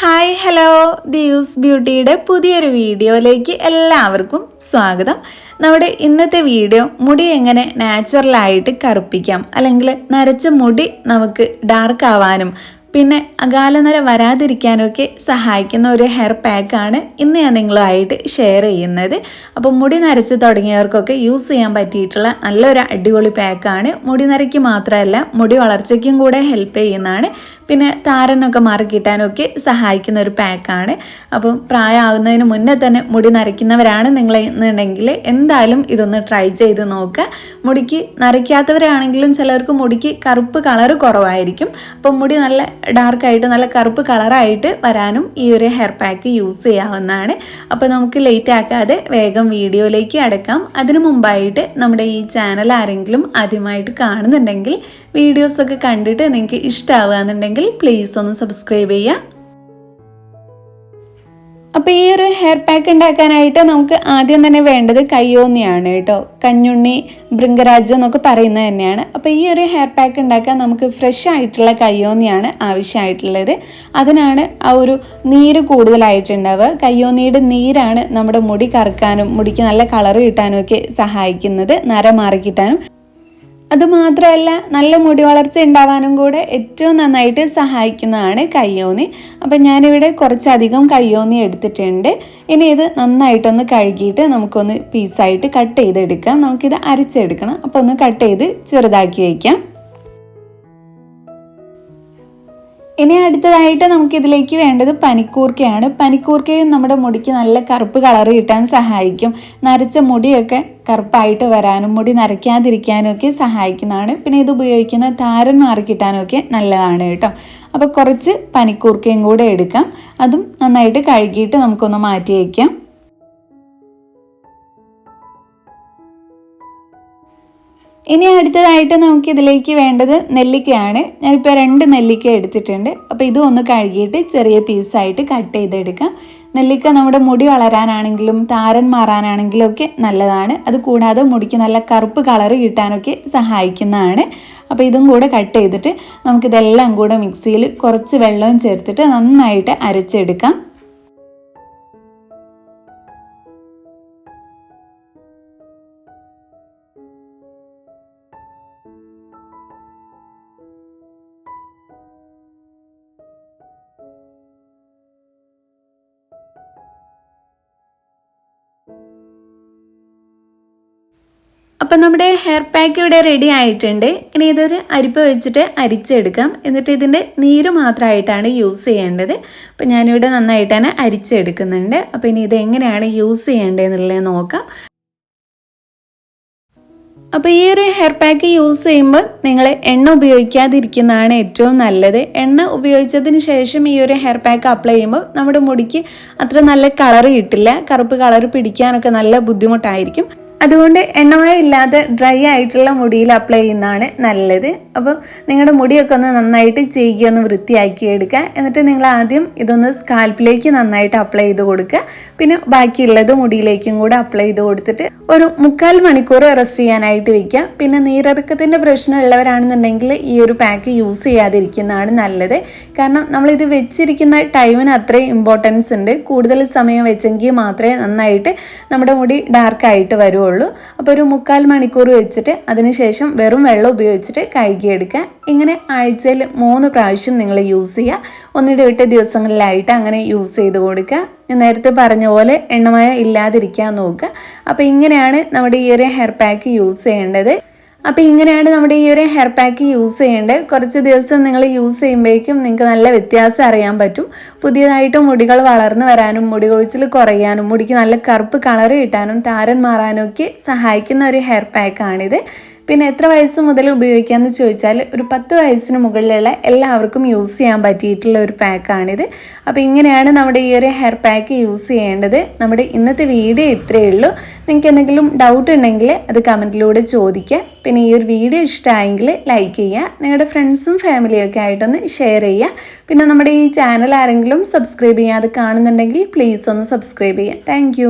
Hi hello ദിയൂസ് ബ്യൂട്ടിയുടെ പുതിയൊരു വീഡിയോയിലേക്ക് എല്ലാവർക്കും സ്വാഗതം. നമ്മുടെ ഇന്നത്തെ വീഡിയോ മുടി എങ്ങനെ നാച്ചുറലായിട്ട് കറുപ്പിക്കാം, അല്ലെങ്കിൽ നരച്ച മുടി നമുക്ക് ഡാർക്ക് ആവാനും പിന്നെ അകാലനര വരാതിരിക്കാനൊക്കെ സഹായിക്കുന്ന ഒരു ഹെയർ പാക്കാണ് ഇന്ന് ഞാൻ നിങ്ങളുമായിട്ട് ഷെയർ ചെയ്യുന്നത്. അപ്പോൾ മുടി നരച്ച് തുടങ്ങിയവർക്കൊക്കെ യൂസ് ചെയ്യാൻ പറ്റിയിട്ടുള്ള നല്ലൊരു അടിപൊളി പാക്കാണ്. മുടി നരയ്ക്ക് മാത്രമല്ല മുടി വളർച്ചയ്ക്കും കൂടെ ഹെൽപ്പ് ചെയ്യുന്നതാണ്. പിന്നെ താരനൊക്കെ മാറിക്കിട്ടാനൊക്കെ സഹായിക്കുന്ന ഒരു പാക്കാണ്. അപ്പം പ്രായമാകുന്നതിന് മുന്നേ തന്നെ മുടി നരയ്ക്കുന്നവരാണ് നിങ്ങളെന്നുണ്ടെങ്കിൽ എന്തായാലും ഇതൊന്ന് ട്രൈ ചെയ്ത് നോക്കുക. മുടിക്ക് നരയ്ക്കാത്തവരാണെങ്കിലും ചിലർക്ക് മുടിക്ക് കറുപ്പ് കളറ് കുറവായിരിക്കും. അപ്പം മുടി നല്ല ഡാർക്കായിട്ട് നല്ല കറുപ്പ് കളറായിട്ട് വരാനും ഈ ഒരു ഹെയർ പാക്ക് യൂസ് ചെയ്യാവുന്നതാണ്. അപ്പോൾ നമുക്ക് ലേറ്റ് ആക്കാതെ വേഗം വീഡിയോയിലേക്ക് അടക്കാം. അതിനു മുമ്പായിട്ട് നമ്മുടെ ഈ ചാനൽ ആരെങ്കിലും ആദ്യമായിട്ട് കാണുന്നുണ്ടെങ്കിൽ വീഡിയോസൊക്കെ കണ്ടിട്ട് നിങ്ങൾക്ക് ഇഷ്ടമാവുകയെന്നുണ്ടെങ്കിൽ പ്ലീസ് ഒന്ന് സബ്സ്ക്രൈബ് ചെയ്യുക. അപ്പോൾ ഈ ഒരു ഹെയർ പാക്ക് ഉണ്ടാക്കാനായിട്ട് നമുക്ക് ആദ്യം തന്നെ വേണ്ടത് കയ്യോന്നിയാണ് കേട്ടോ. കഞ്ഞുണ്ണി, ഭൃംഗരാജ് എന്നൊക്കെ പറയുന്നത് തന്നെയാണ്. അപ്പോൾ ഈ ഒരു ഹെയർ പാക്ക് ഉണ്ടാക്കാൻ നമുക്ക് ഫ്രഷ് ആയിട്ടുള്ള കയ്യോന്നിയാണ് ആവശ്യമായിട്ടുള്ളത്. അതിനാണ് ആ ഒരു നീര് കൂടുതലായിട്ടുണ്ടാവുക. കയ്യോന്നിയുടെ നീരാണ് നമ്മുടെ മുടി കറുക്കാനും മുടിക്ക് നല്ല കളർ കിട്ടാനും ഒക്കെ സഹായിക്കുന്നത്, നര മാറി കിട്ടാനും. അതുമാത്രമല്ല നല്ല മുടി വളർച്ച ഉണ്ടാവാനും കൂടെ ഏറ്റവും നന്നായിട്ട് സഹായിക്കുന്നതാണ് കയ്യോന്നി. അപ്പം ഞാനിവിടെ കുറച്ചധികം കയ്യോന്നി എടുത്തിട്ടുണ്ട്. ഇനി ഇത് നന്നായിട്ടൊന്ന് കഴുകിയിട്ട് നമുക്കൊന്ന് പീസായിട്ട് കട്ട് ചെയ്തെടുക്കാം. നമുക്കിത് അരച്ചെടുക്കണം. അപ്പോൾ ഒന്ന് കട്ട് ചെയ്ത് ചെറുതാക്കി വയ്ക്കാം. ഇനി അടുത്തതായിട്ട് നമുക്കിതിലേക്ക് വേണ്ടത് പനിക്കൂർക്കയാണ്. പനിക്കൂർക്കയും നമ്മുടെ മുടിക്ക് നല്ല കറുപ്പ് കളർ കിട്ടാൻ സഹായിക്കും. നരച്ച മുടിയൊക്കെ കറുപ്പായിട്ട് വരാനും മുടി നരയ്ക്കാതിരിക്കാനും ഒക്കെ സഹായിക്കുന്നതാണ്. പിന്നെ ഇത് ഉപയോഗിക്കുന്ന താരൻ മാറി കിട്ടാനും ഒക്കെ നല്ലതാണ് കേട്ടോ. അപ്പോൾ കുറച്ച് പനിക്കൂർക്കയും കൂടെ എടുക്കാം. അതും നന്നായിട്ട് കഴുകിയിട്ട് നമുക്കൊന്ന് മാറ്റി വയ്ക്കാം. ഇനി അടുത്തതായിട്ട് നമുക്കിതിലേക്ക് വേണ്ടത് നെല്ലിക്കയാണ്. ഞാനിപ്പോൾ 2 നെല്ലിക്ക എടുത്തിട്ടുണ്ട്. അപ്പോൾ ഇതും ഒന്ന് കഴുകിയിട്ട് ചെറിയ പീസായിട്ട് കട്ട് ചെയ്തെടുക്കാം. നെല്ലിക്ക നമ്മുടെ മുടി വളരാനാണെങ്കിലും താരൻ മാറാനാണെങ്കിലും ഒക്കെ നല്ലതാണ്. അത് കൂടാതെ മുടിക്ക് നല്ല കറുപ്പ് കളറ് കിട്ടാനൊക്കെ സഹായിക്കുന്നതാണ്. അപ്പോൾ ഇതും കൂടെ കട്ട് ചെയ്തിട്ട് നമുക്കിതെല്ലാം കൂടെ മിക്സിയിൽ കുറച്ച് വെള്ളവും ചേർത്തിട്ട് നന്നായിട്ട് അരച്ചെടുക്കാം. അപ്പം നമ്മുടെ ഹെയർ പാക്ക് ഇവിടെ റെഡി ആയിട്ടുണ്ട്. ഇനി ഇതൊരു അരിപ്പ വെച്ചിട്ട് അരിച്ചെടുക്കാം. എന്നിട്ട് ഇതിൻ്റെ നീര് മാത്രമായിട്ടാണ് യൂസ് ചെയ്യേണ്ടത്. അപ്പം ഞാനിവിടെ നന്നായിട്ട് തന്നെ അരിച്ചെടുക്കുന്നുണ്ട്. അപ്പോൾ ഇനി ഇതെങ്ങനെയാണ് യൂസ് ചെയ്യേണ്ടതെന്നുള്ളത് നോക്കാം. അപ്പോൾ ഈ ഒരു ഹെയർ പാക്ക് യൂസ് ചെയ്യുമ്പോൾ നിങ്ങൾ എണ്ണ ഉപയോഗിക്കാതിരിക്കുന്നതാണ് ഏറ്റവും നല്ലത്. എണ്ണ ഉപയോഗിച്ചതിന് ശേഷം ഈ ഒരു ഹെയർ പാക്ക് അപ്ലൈ ചെയ്യുമ്പോൾ നമ്മുടെ മുടിക്ക് അത്ര നല്ല കളറ് കിട്ടില്ല. കറുപ്പ് കളറ് പിടിക്കാനൊക്കെ നല്ല ബുദ്ധിമുട്ടായിരിക്കും. അതുകൊണ്ട് എണ്ണമയം ഇല്ലാതെ ഡ്രൈ ആയിട്ടുള്ള മുടിയിൽ അപ്ലൈ ചെയ്യുന്നതാണ് നല്ലത്. അപ്പോൾ നിങ്ങളുടെ മുടിയൊക്കെ ഒന്ന് നന്നായിട്ട് ചീകി ഒന്ന് വൃത്തിയാക്കി എടുക്കുക. എന്നിട്ട് നിങ്ങൾ ആദ്യം ഇതൊന്ന് സ്കാൽപ്പിലേക്ക് നന്നായിട്ട് അപ്ലൈ ചെയ്ത് കൊടുക്കുക. പിന്നെ ബാക്കിയുള്ളത് മുടിയിലേക്കും കൂടെ അപ്ലൈ ചെയ്ത് കൊടുത്തിട്ട് ഒരു 3/4 മണിക്കൂർ റെസ്റ്റ് ചെയ്യാനായിട്ട് വയ്ക്കുക. പിന്നെ നീരിറക്കത്തിൻ്റെ പ്രശ്നമുള്ളവരാണെന്നുണ്ടെങ്കിൽ ഈ ഒരു പാക്ക് യൂസ് ചെയ്യാതിരിക്കുന്നതാണ് നല്ലത്. കാരണം നമ്മളിത് വെച്ചിരിക്കുന്ന ടൈമിന് അത്രയും ഇമ്പോർട്ടൻസ് ഉണ്ട്. കൂടുതൽ സമയം വെച്ചെങ്കിൽ മാത്രമേ നന്നായിട്ട് നമ്മുടെ മുടി ഡാർക്കായിട്ട് വരുള്ളൂ. അപ്പോൾ ഒരു 3/4 മണിക്കൂർ വെച്ചിട്ട് അതിനുശേഷം വെറും വെള്ളം ഉപയോഗിച്ചിട്ട് കഴുകിയെടുക്കുക. ഇങ്ങനെ ആഴ്ചയിൽ 3 പ്രാവശ്യം നിങ്ങൾ യൂസ് ചെയ്യുക. ഒന്നിടവിട്ട ദിവസങ്ങളിലായിട്ട് അങ്ങനെ യൂസ് ചെയ്ത് കൊടുക്കുക. ഞാൻ നേരത്തെ പറഞ്ഞ പോലെ എണ്ണമയം ഇല്ലാതിരിക്കാൻ നോക്കുക. അപ്പോൾ ഇങ്ങനെയാണ് നമ്മുടെ ഈ ഒരു ഹെയർ പാക്ക് യൂസ് ചെയ്യേണ്ടത്. കുറച്ച് ദിവസം നിങ്ങൾ യൂസ് ചെയ്യുമ്പോഴേക്കും നിങ്ങൾക്ക് നല്ല വ്യത്യാസം അറിയാൻ പറ്റും. പുതിയതായിട്ട് മുടികൾ വളർന്നു വരാനും മുടി കൊഴിച്ചിൽ കുറയാനും മുടിക്ക് നല്ല കറുപ്പ് കളറ് കിട്ടാനും താരൻ മാറാനും ഒക്കെ സഹായിക്കുന്ന ഒരു ഹെയർ പാക്കാണിത്. പിന്നെ എത്ര വയസ്സ് മുതൽ ഉപയോഗിക്കാമെന്ന് ചോദിച്ചാൽ ഒരു 10 വയസ്സിന് മുകളിലുള്ള എല്ലാവർക്കും യൂസ് ചെയ്യാൻ പറ്റിയിട്ടുള്ള ഒരു പാക്കാണിത്. അപ്പോൾ ഇങ്ങനെയാണ് നമ്മുടെ ഈ ഒരു ഹെയർ പാക്ക് യൂസ് ചെയ്യേണ്ടത്. നമ്മുടെ ഇന്നത്തെ വീഡിയോ ഇത്രയേ ഉള്ളൂ. നിങ്ങൾക്ക് എന്തെങ്കിലും ഡൗട്ട് ഉണ്ടെങ്കിൽ അത് കമൻറ്റിലൂടെ ചോദിക്കുക. പിന്നെ ഈ ഒരു വീഡിയോ ഇഷ്ടമായെങ്കിൽ ലൈക്ക് ചെയ്യുക. നിങ്ങളുടെ ഫ്രണ്ട്സും ഫാമിലിയൊക്കെ ആയിട്ടൊന്ന് ഷെയർ ചെയ്യുക. പിന്നെ നമ്മുടെ ഈ ചാനൽ ആരെങ്കിലും സബ്സ്ക്രൈബ് ചെയ്യാതെ കാണുന്നുണ്ടെങ്കിൽ പ്ലീസ് ഒന്ന് സബ്സ്ക്രൈബ് ചെയ്യുക. താങ്ക്